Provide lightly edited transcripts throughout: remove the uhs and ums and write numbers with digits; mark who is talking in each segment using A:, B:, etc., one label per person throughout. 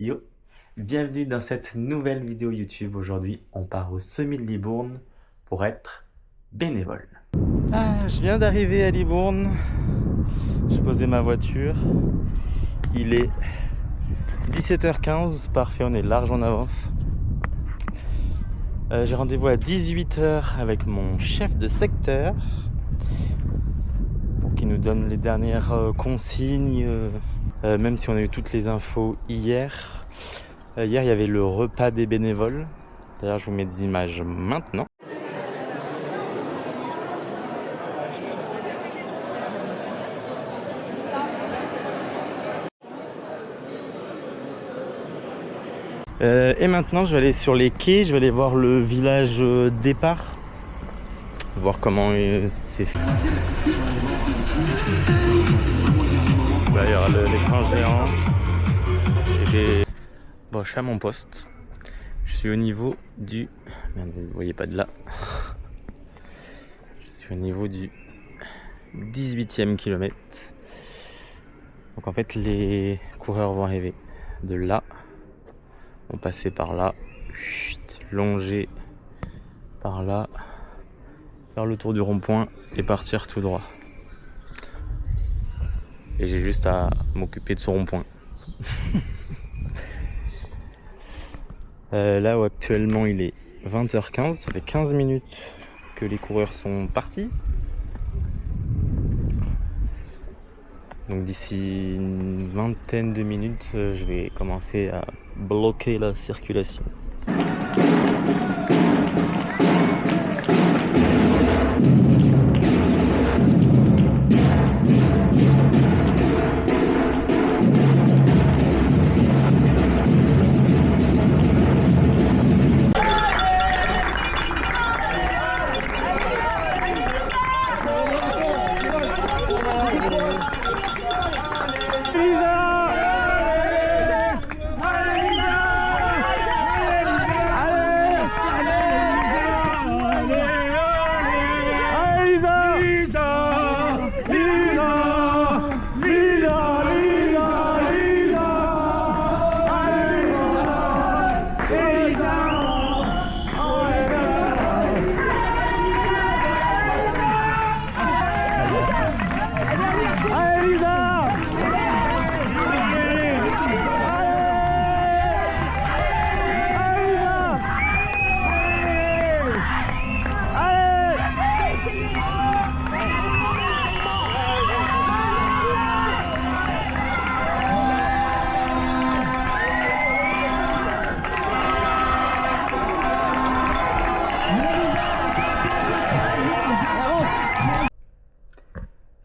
A: Yo, bienvenue dans cette nouvelle vidéo YouTube. Aujourd'hui, on part au Semi de Libourne pour être bénévole. Je viens d'arriver à Libourne. J'ai posé ma voiture. Il est 17h15, parfait, on est large en avance. J'ai rendez-vous à 18h avec mon chef de secteur pour qu'il nous donne les dernières consignes, même si on a eu toutes les infos hier. Hier, il y avait le repas des bénévoles. D'ailleurs, je vous mets des images maintenant. Et maintenant, je vais aller sur les quais. Je vais aller voir le village départ. Voir comment c'est fait. Là, il y aura l'écran géant. Bon, je suis à mon poste. Je suis au niveau du... Merde, vous ne voyez pas de là. Je suis au niveau du 18e kilomètre. Donc en fait, les coureurs vont arriver de là. Vont passer par là. Longer par là. Faire le tour du rond-point et partir tout droit. Et j'ai juste à m'occuper de ce rond-point. Là où actuellement il est 20h15, ça fait 15 minutes que les coureurs sont partis. Donc d'ici une vingtaine de minutes, je vais commencer à bloquer la circulation.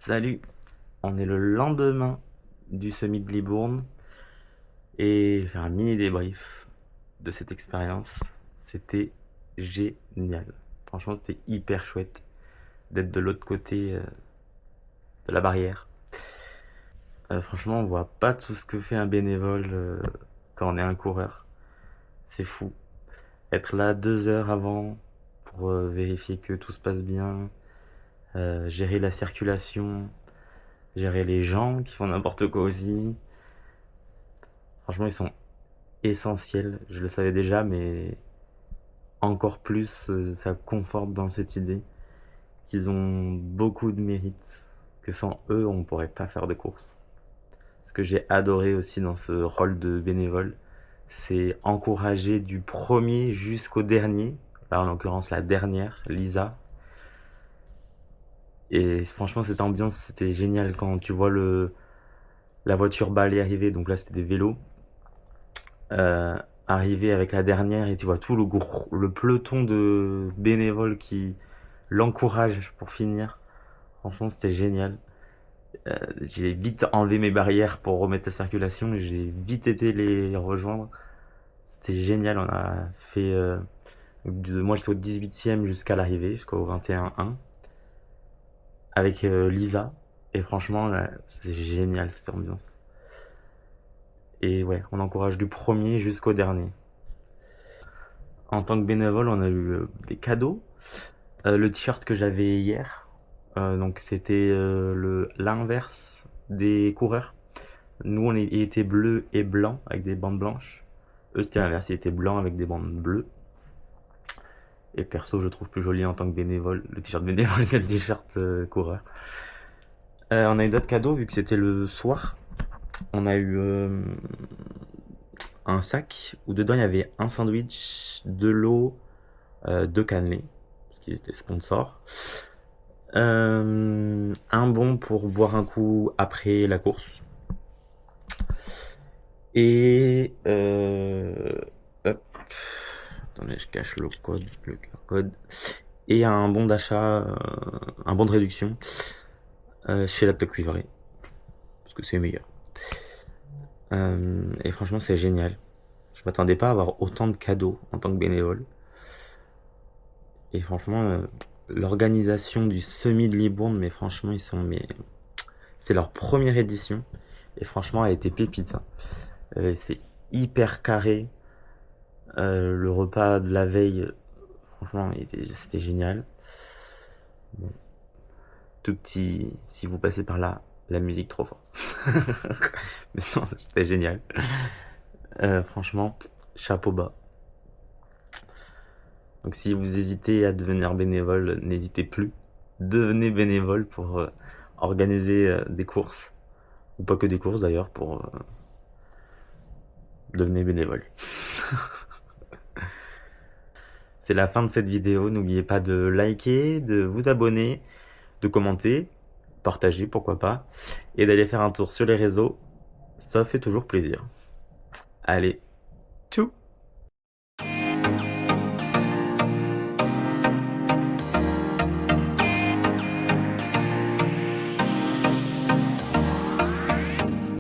A: Salut, on est le lendemain du Semi de Libourne et je vais faire un mini débrief de cette expérience. C'était génial. Franchement, c'était hyper chouette d'être de l'autre côté de la barrière. Franchement, on voit pas tout ce que fait un bénévole quand on est un coureur. C'est fou. Être là 2 heures avant pour vérifier que tout se passe bien. Gérer la circulation, gérer les gens qui font n'importe quoi aussi. Franchement, ils sont essentiels. Je le savais déjà, mais encore plus, ça conforte dans cette idée qu'ils ont beaucoup de mérite, que sans eux, on ne pourrait pas faire de course. Ce que j'ai adoré aussi dans ce rôle de bénévole, c'est encourager du premier jusqu'au dernier. Là, en l'occurrence, la dernière, Lisa. Et franchement, cette ambiance, c'était génial quand tu vois la voiture balai arriver. Donc là, c'était des vélos. Arriver avec la dernière et tu vois tout le peloton de bénévoles qui l'encouragent pour finir. Franchement, c'était génial. J'ai vite enlevé mes barrières pour remettre la circulation et j'ai vite été les rejoindre. C'était génial. On a fait... moi, j'étais au 18e jusqu'à l'arrivée, jusqu'au 21-1. Avec Lisa. Et franchement, là, c'est génial cette ambiance. Et ouais, on encourage du premier jusqu'au dernier. En tant que bénévole, on a eu des cadeaux. Le t-shirt que j'avais hier, donc c'était l'inverse des coureurs. Nous, il était bleu et blanc avec des bandes blanches. Eux, c'était l'inverse, il était blanc avec des bandes bleues. Et perso, je trouve plus joli en tant que bénévole, le t-shirt bénévole que le t-shirt coureur. On a eu d'autres cadeaux vu que c'était le soir. On a eu un sac où dedans il y avait un sandwich, de l'eau, deux cannelés, parce qu'ils étaient sponsors. Un bon pour boire un coup après la course. Et hop, attendez, je cache le code, le QR code. Et un bon d'achat, un bon de réduction chez Laptop Cuivré, parce que c'est meilleur. Et franchement, c'est génial. Je m'attendais pas à avoir autant de cadeaux en tant que bénévole. Et franchement, l'organisation du Semi de Libourne, mais franchement, c'est leur première édition. Et franchement, elle a été pépite, hein. C'est hyper carré. Le repas de la veille, franchement, c'était génial. Bon. Tout petit, si vous passez par là, la musique trop forte. Mais non, c'était génial. Franchement, chapeau bas. Donc si vous hésitez à devenir bénévole, n'hésitez plus. Devenez bénévole pour organiser des courses. Ou pas que des courses d'ailleurs, pour devenir bénévole. C'est la fin de cette vidéo. N'oubliez pas de liker, de vous abonner, de commenter, partager pourquoi pas, et d'aller faire un tour sur les réseaux. Ça fait toujours plaisir. Allez, tchou!